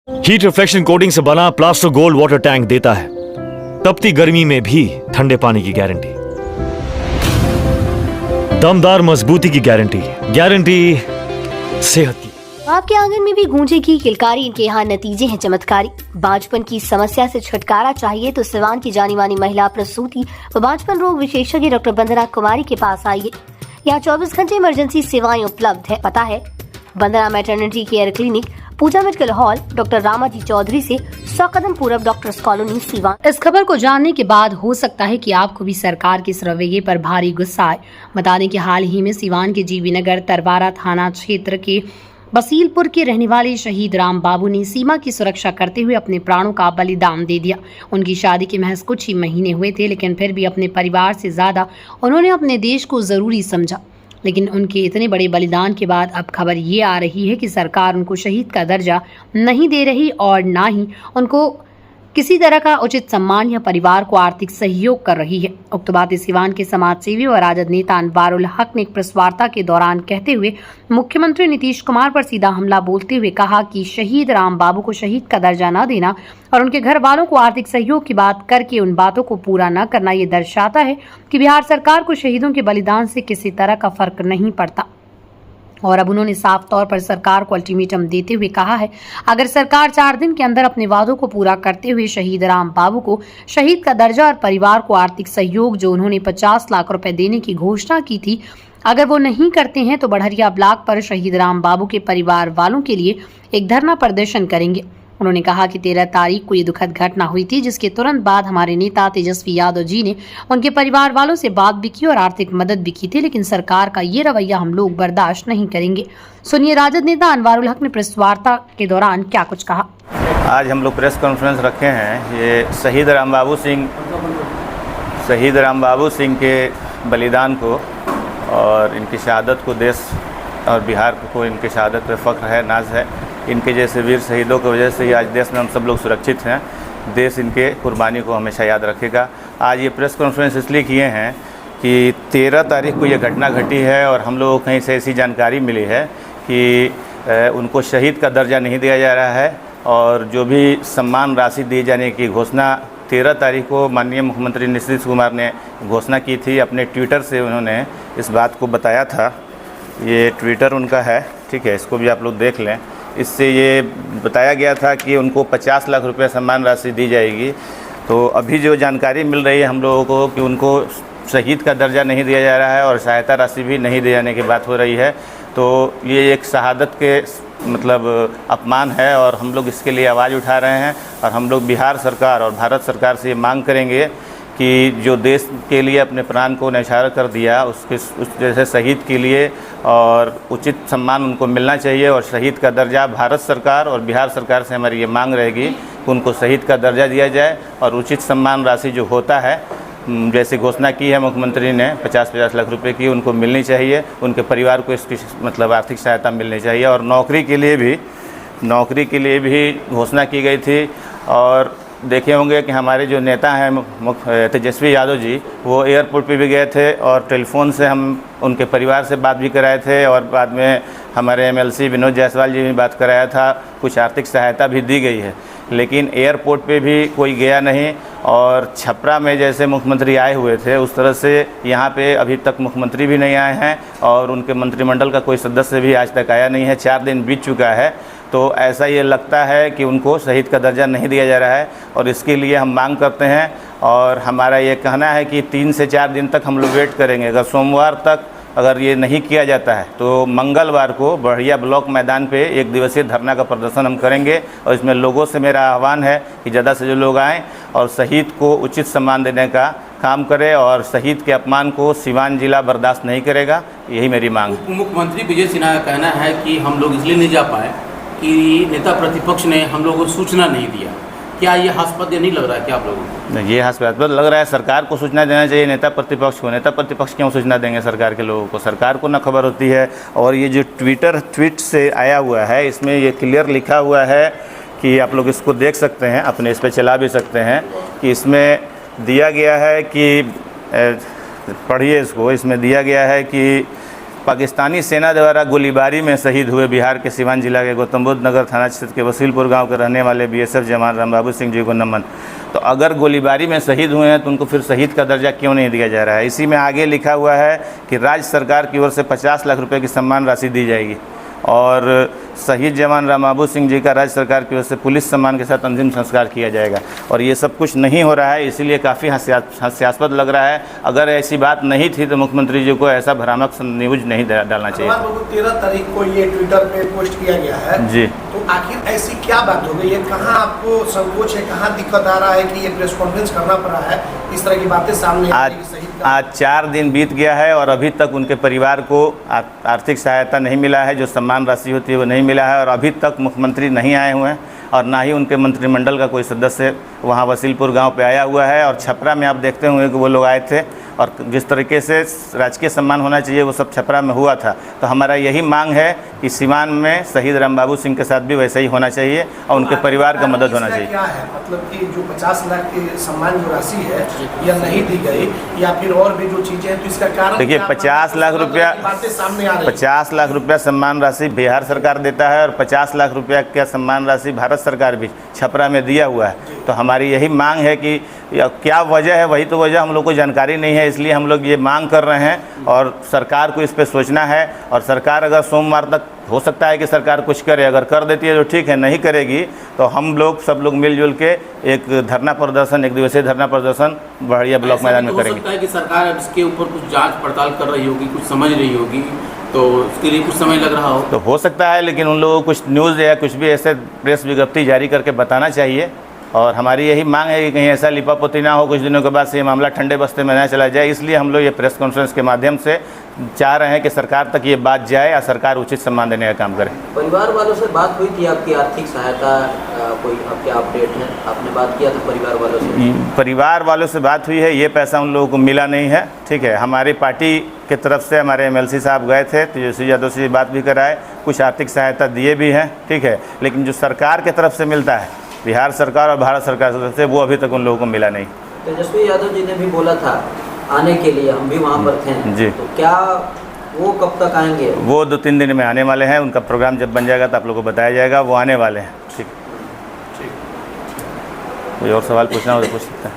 Heat reflection coating से बना plaster gold water tank देता है तपती गर्मी में भी ठंडे पानी की गारंटी, दमदार मजबूती की गारंटी, गारंटी सेहत की। आपके आंगन में भी गूंजेगी किलकारी, इनके यहाँ नतीजे हैं चमत्कारी। बांझपन की समस्या से छुटकारा चाहिए तो सिवान की जानी मानी महिला प्रसूति व बांझपन रोग विशेषज्ञ डॉक्टर वंदना कुमारी के पास आइए। यहाँ 24 घंटे इमरजेंसी सेवाएं उपलब्ध है। पता है Vandana maternity care clinic, Pooja medical hall, doctor Ramaji Chaudhary से 100 कदम पूरब, डॉक्टर्स कॉलोनी, सीवान। इस खबर को जानने के बाद हो सकता है कि आपको भी सरकार के इस रवैये पर भारी गुस्सा आए। बता दें कि हाल ही में सीवान के जीबी नगर तरवारा थाना क्षेत्र के बसीलपुर के रहने वाले शहीद राम बाबू ने सीमा की सुरक्षा करते हुए अपने प्राणों का बलिदान दे दिया। उनकी शादी के महज कुछ ही महीने हुए थे, लेकिन फिर भी अपने परिवार से ज्यादा उन्होंने अपने देश को जरूरी समझा। लेकिन उनके इतने बड़े बलिदान के बाद अब खबर ये आ रही है कि सरकार उनको शहीद का दर्जा नहीं दे रही और ना ही उनको किसी तरह का उचित सम्मान या परिवार को आर्थिक सहयोग कर रही है। उक्त बातें सीवान के समाज सेवी और राजद नेता अनवारुल हक ने एक प्रेस वार्ता के दौरान कहते हुए मुख्यमंत्री नीतीश कुमार पर सीधा हमला बोलते हुए कहा कि शहीद राम बाबू को शहीद का दर्जा न देना और उनके घर वालों को आर्थिक सहयोग की बात करके उन बातों को पूरा न करना ये दर्शाता है कि बिहार सरकार को शहीदों के बलिदान से किसी तरह का फर्क नहीं पड़ता। और अब उन्होंने साफ तौर पर सरकार को अल्टीमेटम देते हुए कहा है, अगर सरकार 4 दिन के अंदर अपने वादों को पूरा करते हुए शहीद राम बाबू को शहीद का दर्जा और परिवार को आर्थिक सहयोग जो उन्होंने 50 लाख रुपए देने की घोषणा की थी, अगर वो नहीं करते हैं तो बढ़हरिया ब्लॉक पर शहीद राम बाबू के परिवार वालों के लिए एक धरना प्रदर्शन करेंगे। उन्होंने कहा कि 13 तारीख को ये दुखद घटना हुई थी, जिसके तुरंत बाद हमारे नेता तेजस्वी यादव जी ने उनके परिवार वालों से बात भी की और आर्थिक मदद भी की थी, लेकिन सरकार का ये रवैया हम लोग बर्दाश्त नहीं करेंगे। सुनिए राजद नेता अनवारुल हक ने प्रेस वार्ता के दौरान क्या कुछ कहा। आज हम लोग प्रेस कॉन्फ्रेंस रखे हैं। ये शहीद राम बाबू सिंह के बलिदान को और इनकी शहादत को देश और बिहार को इनकी शहादत पे फ़ख्र है, नाज है। इनके जैसे वीर शहीदों की वजह से ही आज देश में हम सब लोग सुरक्षित हैं। देश इनके कुर्बानी को हमेशा याद रखेगा। आज ये प्रेस कॉन्फ्रेंस इसलिए किए हैं कि 13 तारीख को ये घटना घटी है और हम लोगों को कहीं से ऐसी जानकारी मिली है कि उनको शहीद का दर्जा नहीं दिया जा रहा है और जो भी सम्मान राशि दिए जाने की घोषणा 13 तारीख को माननीय मुख्यमंत्री नीतीश कुमार ने घोषणा की थी। अपने ट्विटर से उन्होंने इस बात को बताया था। ये ट्विटर उनका है, ठीक है, इसको भी आप लोग देख लें। इससे ये बताया गया था कि उनको 50 लाख रुपए सम्मान राशि दी जाएगी। तो अभी जो जानकारी मिल रही है हम लोगों को कि उनको शहीद का दर्जा नहीं दिया जा रहा है और सहायता राशि भी नहीं दिए जाने की बात हो रही है। तो ये एक शहादत के मतलब अपमान है और हम लोग इसके लिए आवाज़ उठा रहे हैं और हम लोग बिहार सरकार और भारत सरकार से ये मांग करेंगे कि जो देश के लिए अपने प्राण को न्यौछावर कर दिया उस जैसे शहीद के लिए और उचित सम्मान उनको मिलना चाहिए और शहीद का दर्जा भारत सरकार और बिहार सरकार से हमारी ये मांग रहेगी कि उनको शहीद का दर्जा दिया जाए और उचित सम्मान राशि जो होता है जैसे घोषणा की है मुख्यमंत्री ने 50-50 लाख रुपए की उनको मिलनी चाहिए। उनके परिवार को इसकी मतलब आर्थिक सहायता मिलनी चाहिए और नौकरी के लिए भी घोषणा की गई थी। और देखे होंगे कि हमारे जो नेता हैं तेजस्वी यादव जी, वो एयरपोर्ट पे भी गए थे और टेलीफोन से हम उनके परिवार से बात भी कराए थे और बाद में हमारे MLC विनोद जायसवाल जी भी बात कराया था। कुछ आर्थिक सहायता भी दी गई है, लेकिन एयरपोर्ट पे भी कोई गया नहीं। और छपरा में जैसे मुख्यमंत्री आए हुए थे उस तरह से यहाँ पे अभी तक मुख्यमंत्री भी नहीं आए हैं और उनके मंत्रिमंडल का कोई सदस्य भी आज तक आया नहीं है। 4 दिन बीत चुका है। तो ऐसा ये लगता है कि उनको शहीद का दर्जा नहीं दिया जा रहा है और इसके लिए हम मांग करते हैं और हमारा ये कहना है कि 3 से 4 दिन तक हम लोग वेट करेंगे। अगर सोमवार तक अगर ये नहीं किया जाता है तो मंगलवार को बढ़िया ब्लॉक मैदान पे 1 दिवसीय धरना का प्रदर्शन हम करेंगे। और इसमें लोगों से मेरा आह्वान है कि ज़्यादा से ज़्यादा लोग आएँ और शहीद को उचित सम्मान देने का काम करें और शहीद के अपमान को सीवान जिला बर्दाश्त नहीं करेगा। यही मेरी मांग है। मुख्यमंत्री विजय सिन्हा का कहना है कि हम लोग इसलिए नहीं जा पाए कि नेता प्रतिपक्ष ने हम लोगों को सूचना नहीं दिया। क्या ये हास्यास्पद नहीं लग रहा है क्या आप लोगों को? नहीं, ये हास्यास्पद लग रहा है। सरकार को सूचना देना चाहिए, नेता प्रतिपक्ष को। नेता प्रतिपक्ष क्यों सूचना देंगे सरकार के लोगों को? सरकार को ना खबर होती है। और ये जो ट्वीट से आया हुआ है इसमें ये क्लियर लिखा हुआ है कि आप लोग इसको देख सकते हैं, अपने इस पर चला भी सकते हैं कि इसमें दिया गया है कि पढ़िए इसको। इसमें दिया गया है कि पाकिस्तानी सेना द्वारा गोलीबारी में शहीद हुए बिहार के सिवान जिला के गौतम बुद्ध नगर थाना क्षेत्र के वसीलपुर गांव के रहने वाले बीएसएफ जवान रामबाबू सिंह जी को नमन। तो अगर गोलीबारी में शहीद हुए हैं तो उनको फिर शहीद का दर्जा क्यों नहीं दिया जा रहा है? इसी में आगे लिखा हुआ है कि राज्य सरकार की ओर से 50 लाख रुपए की सम्मान राशि दी जाएगी और शहीद जवान रामबाबू सिंह जी का राज्य सरकार की ओर से पुलिस सम्मान के साथ अंतिम संस्कार किया जाएगा। और ये सब कुछ नहीं हो रहा है, इसीलिए काफ़ी हास्यास्पद लग रहा है। अगर ऐसी बात नहीं थी तो मुख्यमंत्री जी को ऐसा भ्रामक न्यूज नहीं डालना चाहिए। 13 तारीख को ये ट्विटर पे पोस्ट किया गया है जी, तो आखिर ऐसी क्या बात हो गई है? कहाँ आपको संकोच है, कहाँ दिक्कत आ रहा है कि ये प्रेस कॉन्फ्रेंस करना पड़ा है, इस तरह की बातें सामने आज 4 दिन बीत गया है और अभी तक उनके परिवार को आर्थिक सहायता नहीं मिला है, जो सम्मान राशि होती है वो नहीं मिला है और अभी तक मुख्यमंत्री नहीं आए हुए हैं और ना ही उनके मंत्रिमंडल का कोई सदस्य वहाँ वसीलपुर गांव पे आया हुआ है। और छपरा में आप देखते होंगे कि वो लोग आए थे और जिस तरीके से राजकीय सम्मान होना चाहिए वो सब छपरा में हुआ था। तो हमारा यही मांग है कि सिवान में शहीद रामबाबू सिंह के साथ भी वैसे ही होना चाहिए और उनके परिवार का मदद होना चाहिए। क्या है मतलब कि जो 50 लाख की सम्मान जो राशि है या नहीं दी गई या फिर और भी जो चीजें हैं, तो इसका कारण देखिए 50 लाख रुपया, बातें सामने आ रही है। 50 लाख रुपया सम्मान राशि बिहार सरकार देता है और 50 लाख रुपया का सम्मान राशि भारत सरकार भी छपरा में दिया हुआ है। तो हमारी यही मांग है कि क्या वजह है, वही तो वजह हम लोग को जानकारी नहीं है, इसलिए हम लोग ये मांग कर रहे हैं और सरकार को इस पे सोचना है। और सरकार अगर सोमवार तक हो सकता है कि सरकार कुछ करे, अगर कर देती है तो ठीक है, नहीं करेगी तो हम लोग सब लोग मिलजुल के एक धरना प्रदर्शन, 1 दिवसीय धरना प्रदर्शन बढ़िया ब्लॉक मैदान में करेंगे। हो सकता है कि सरकार अब इसके ऊपर कुछ जांच पड़ताल कर रही होगी, कुछ समझ रही होगी, तो उसके लिए कुछ समय लग रहा हो तो हो सकता है, लेकिन उन लोगों को कुछ न्यूज़ या कुछ भी ऐसे प्रेस विज्ञप्ति जारी करके बताना चाहिए। और हमारी यही मांग है कि कहीं ऐसा लिपापोती ना हो कुछ दिनों के बाद से ये मामला ठंडे बस्ते में ना चला जाए। इसलिए हम लोग ये प्रेस कॉन्फ्रेंस के माध्यम से चाह रहे हैं कि सरकार तक ये बात जाए और सरकार उचित सम्मान देने का काम करे। परिवार वालों से बात हुई थी आपकी? आर्थिक सहायता कोई आपके अपडेट है? आपने बात किया था परिवार वालों से? परिवार वालों से बात हुई है, ये पैसा उन लोगों को मिला नहीं है। ठीक है, हमारी पार्टी की तरफ से हमारे MLC साहब गए थे, तेजस्वी यादव से बात भी कराए, कुछ आर्थिक सहायता दिए भी हैं। ठीक है, लेकिन जो सरकार की तरफ से मिलता है, बिहार सरकार और भारत सरकार की तरफ से, वो अभी तक उन लोगों को मिला नहीं। तेजस्वी यादव जी ने भी बोला था आने के लिए, हम भी वहाँ पर थे जी, तो क्या वो कब तक आएंगे? वो 2-3 दिन में आने वाले हैं। उनका प्रोग्राम जब बन जाएगा तो आप लोगों को बताया जाएगा, वो आने वाले हैं। ठीक, कोई और सवाल पूछना हो तो पूछ सकते हैं।